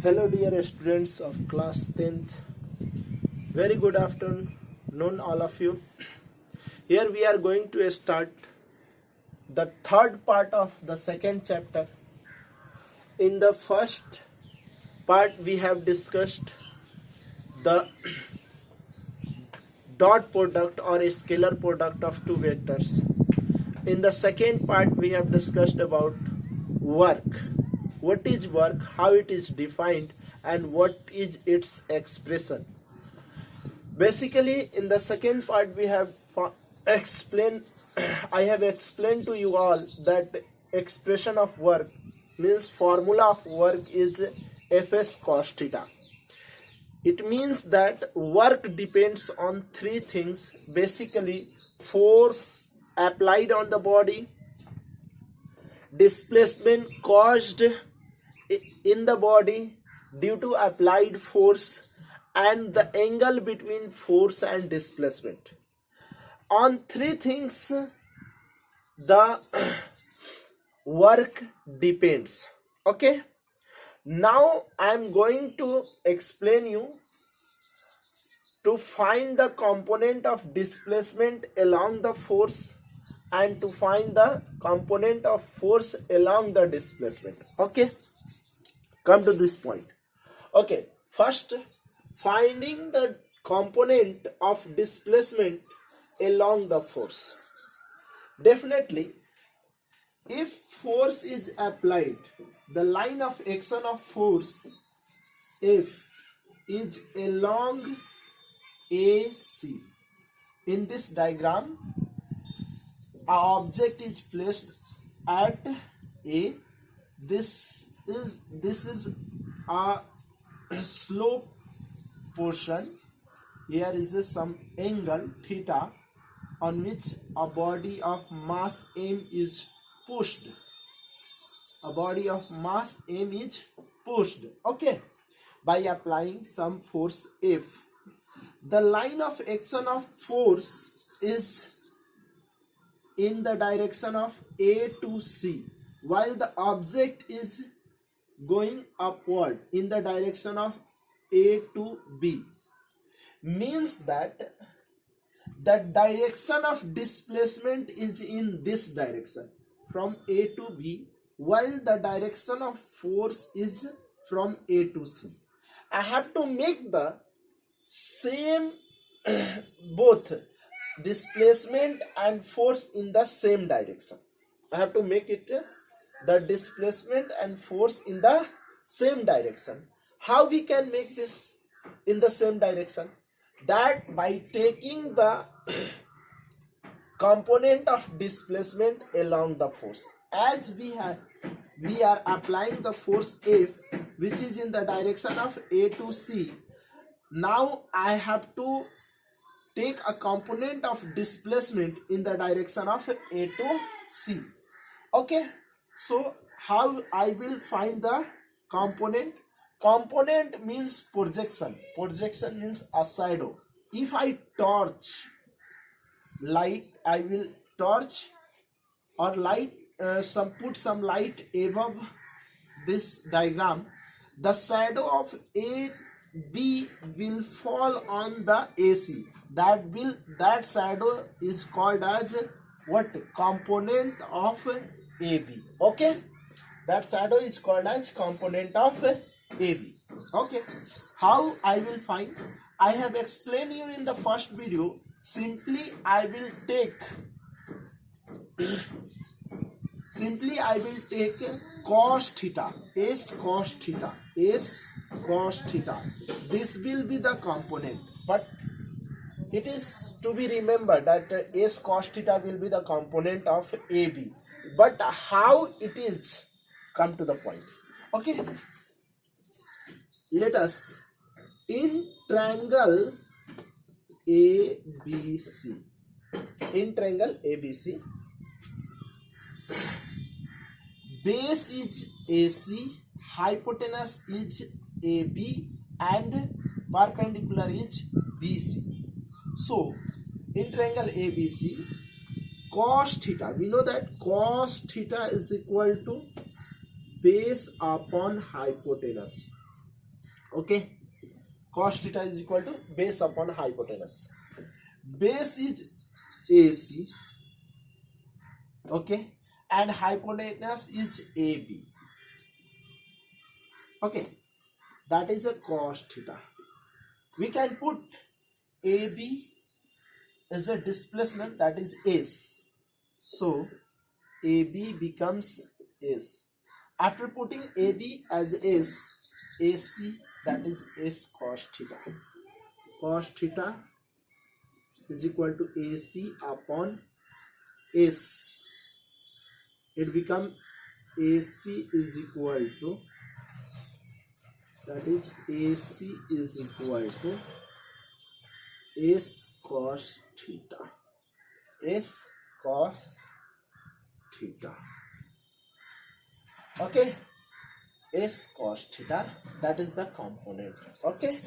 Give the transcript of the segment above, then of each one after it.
Hello dear students of class 10th. Very good afternoon all of you. Here we are going to start the third part of the second chapter. In the first part we have discussed the dot product or a scalar product of two vectors. In the second part we have discussed about work. What is work, how it is defined, and what is its expression. Basically in the second part we have explained I have explained to you all that expression of work means formula of work is Fs cos theta. It means that work depends on three things, basically force applied on the body, displacement caused in the body due to applied force, and the angle between force and displacement. On three things the work depends. Okay, now I am going to explain you to find the component of displacement along the force and to find the component of force along the displacement. Okay, come to this point. Okay, first finding the component of displacement along the force. Definitely if force is applied, the line of action of force F is along AC. In this diagram, an object is placed at A. This is a slope portion. Here is some angle theta on which a body of mass m is pushed. A body of mass m is pushed, okay, by applying some force F. The line of action of force is in the direction of A to C, while the object is going upward in the direction of A to B. Means that the direction of displacement is in this direction from A to B, while the direction of force is from A to C. I have to make the same both displacement and force in the same direction. I have to make it the displacement and force in the same direction. How we can make this in the same direction? That by taking the component of displacement along the force. As we are applying the force F, which is in the direction of A to C. Now I have to take a component of displacement in the direction of A to C. Okay, so how I will find the component? Component means projection. Projection means a shadow. If I torch light, I will torch or light put some light above this diagram. The shadow of AB will fall on the AC. That shadow is called as what? Component of AB. Okay, that shadow is called as component of AB. Okay, how I will find? I have explained you in the first video. Simply I will take cos theta, S cos theta, S cos theta. This will be the component, but it is to be remembered that S cos theta will be the component of AB. But how it is? Come to the point. Okay, let us in triangle ABC. In triangle ABC, base is AC, hypotenuse is AB, and perpendicular is BC. So in triangle ABC, cos theta, we know that cos theta is equal to base upon hypotenuse. Okay, cos theta is equal to base upon hypotenuse. Base is AC, okay, and hypotenuse is AB. Okay, that is a cos theta. We can put AB as a displacement, that is S. So AB becomes S. After putting AB as S, AC, that is S cos theta. Cos theta is equal to AC upon S. It becomes AC is equal to, that is AC is equal to S cos theta. S cos theta. Okay, S cos theta, that is the component. Okay,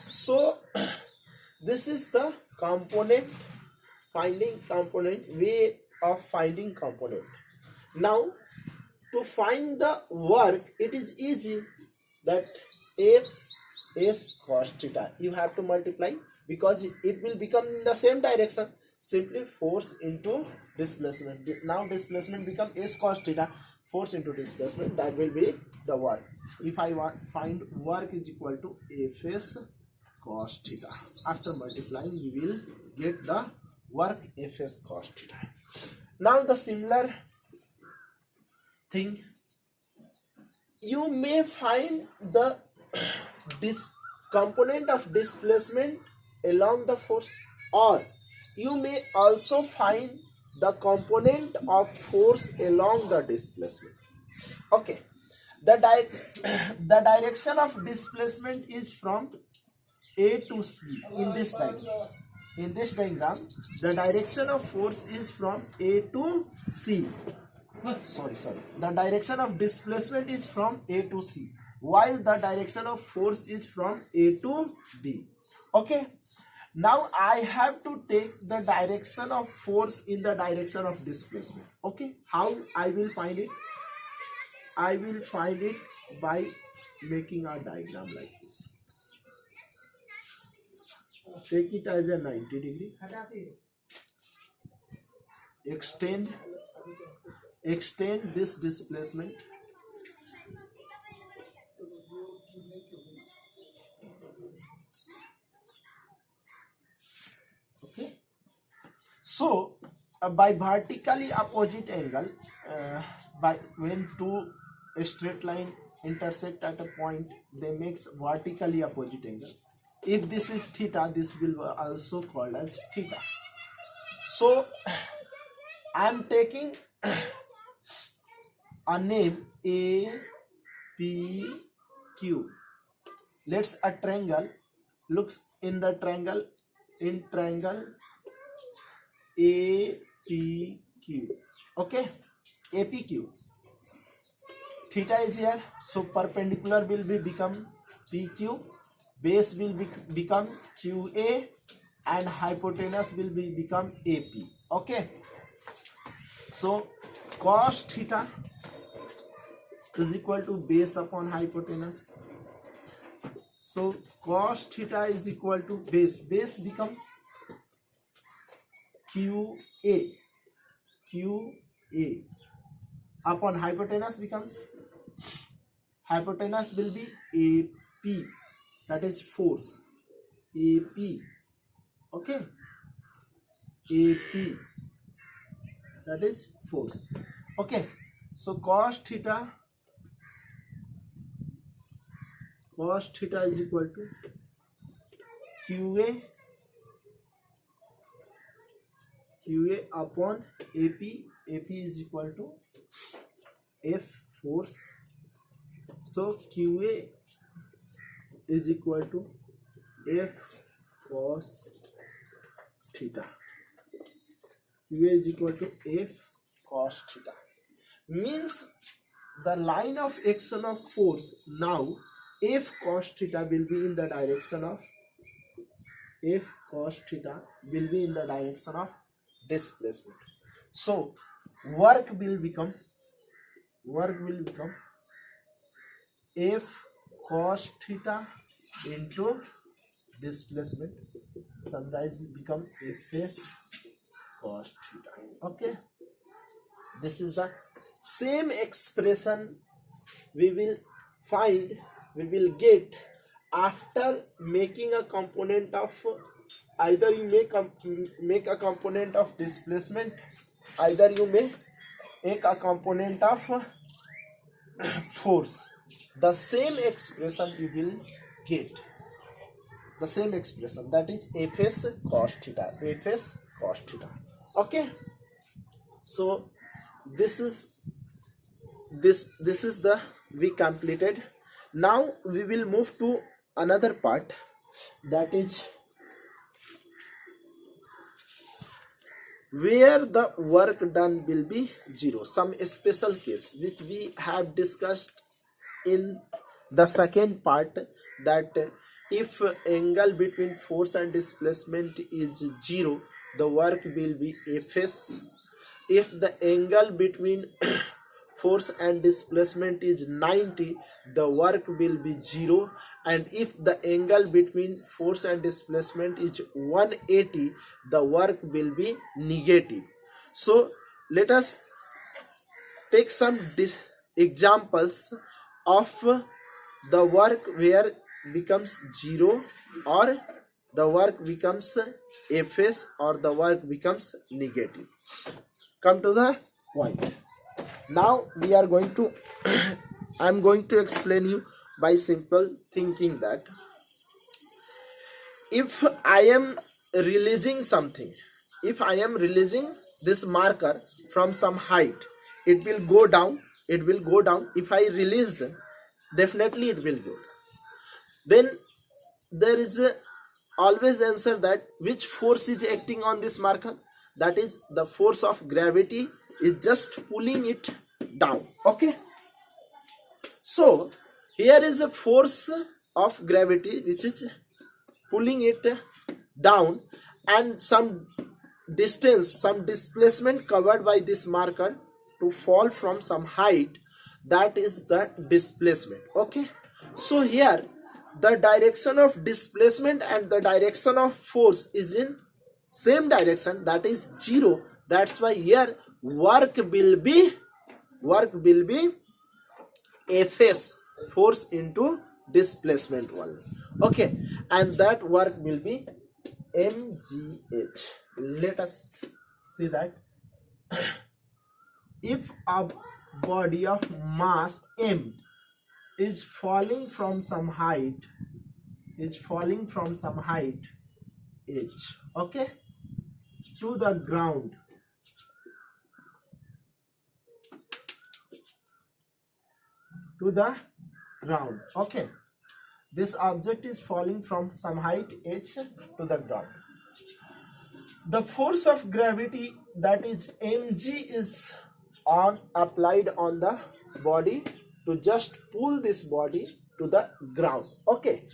so this is the component way of finding component. Now to find the work, it is easy, that F S cos theta you have to multiply, because it will become in the same direction. Simply force into displacement. Now displacement become S cos theta, force into displacement, that will be the work. If I find work is equal to Fs cos theta, after multiplying you will get the work Fs cos theta. Now the similar thing, you may find the component of displacement along the force, or you may also find the component of force along the displacement. Okay, the direction of displacement is from A to C in this diagram. In this diagram, the direction of force is from A to C. Sorry. The direction of displacement is from A to C, while the direction of force is from A to B. Okay. Now I have to take the direction of force in the direction of displacement. Okay. How I will find it? I will find it by making a diagram like this. Take it as a 90 degree. Extend this displacement. Okay. So by vertically opposite angle, when two straight line intersect at a point, they makes vertically opposite angle. If this is theta, this will also called as theta. So I am taking a name A, P, Q. Let's a triangle looks in the triangle, in triangle A, P, Q. Okay, A, P, Q. Theta is here, so perpendicular will be become PQ, base will become QA, and hypotenuse will be become AP. Okay, so cos theta is equal to base upon hypotenuse. So cos theta is equal to base becomes QA upon hypotenuse becomes, hypotenuse will be AP, that is force, AP. Okay, AP, that is force. Okay, so cos theta is equal to QA upon AP. AP is equal to F force. So QA is equal to F cos theta. QA is equal to F cos theta. Means the line of action of force, now F cos theta will be in the direction of, F cos theta will be in the direction of displacement. So work will become F cos theta into displacement. Sometimes it become Fs cos theta. Okay, this is the same expression we will get after making a component of, either you make a component of displacement, either you make a component of force. The same expression you will get, the same expression, that is Fs cos theta, Fs cos theta. Okay, so this is the we completed. Now we will move to another part, that is where the work done will be zero. Some special case which we have discussed in the second part, that if angle between force and displacement is 0, the work will be Fs. If the angle between force and displacement is 90, the work will be 0. And if the angle between force and displacement is 180, the work will be negative. So let us take some examples of the work where becomes 0, or the work becomes Fs, or the work becomes negative. Come to the point. Now we are going to I am going to explain you by simple thinking that if I am releasing something, if I am releasing this marker from some height, it will go down, it will go down. If I release them, definitely it will go down. Then there is always answer that which force is acting on this marker, that is the force of gravity is just pulling it down. Okay, so here is a force of gravity which is pulling it down, and some distance, some displacement covered by this marker to fall from some height, that is the displacement. Okay, so here the direction of displacement and the direction of force is in same direction, that is 0. That's why here work will be Fs, force into displacement only. Okay, and that work will be mgh. Let us see that if a body of mass m is falling from some height, h, okay, to the ground, okay, this object is falling from some height h to the ground. The force of gravity, that is mg, is applied on the body to just pull this body to the ground. Okay,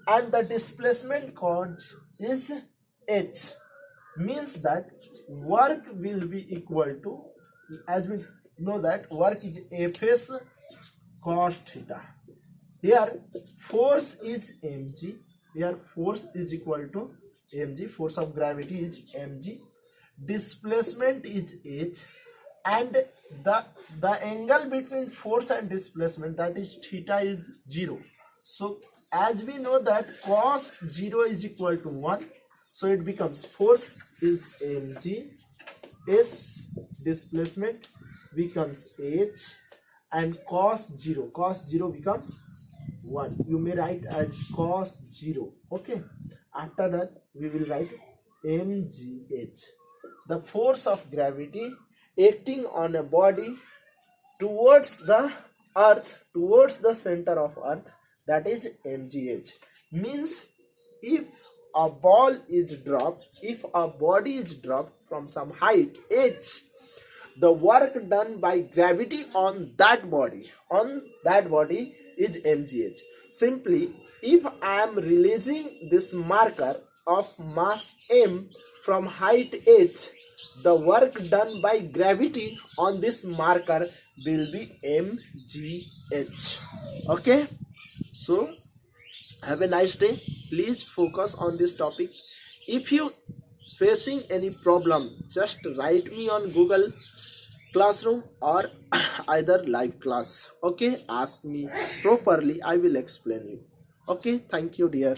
and the displacement cause is h, means that work will be equal to, as we know that work is Fs cos theta. Here force is mg, here force is equal to mg, force of gravity is mg, displacement is h, and the angle between force and displacement, that is theta, is 0. So as we know that cos 0 is equal to 1, so it becomes force is mg, s displacement becomes h, and cos 0 become 1. You may write as cos 0. Okay, after that we will write mgh, the force of gravity acting on a body towards the earth, towards the center of earth, that is mgh. Means if a ball is dropped, if a body is dropped from some height h, the work done by gravity on that body is mgh. Simply, if I am releasing this marker of mass m from height h, the work done by gravity on this marker will be mgh. Okay, So have a nice day. Please focus on this topic. If you facing any problem, just write me on Google Classroom or either live class. Okay, ask me properly, I will explain you. Okay, thank you dear.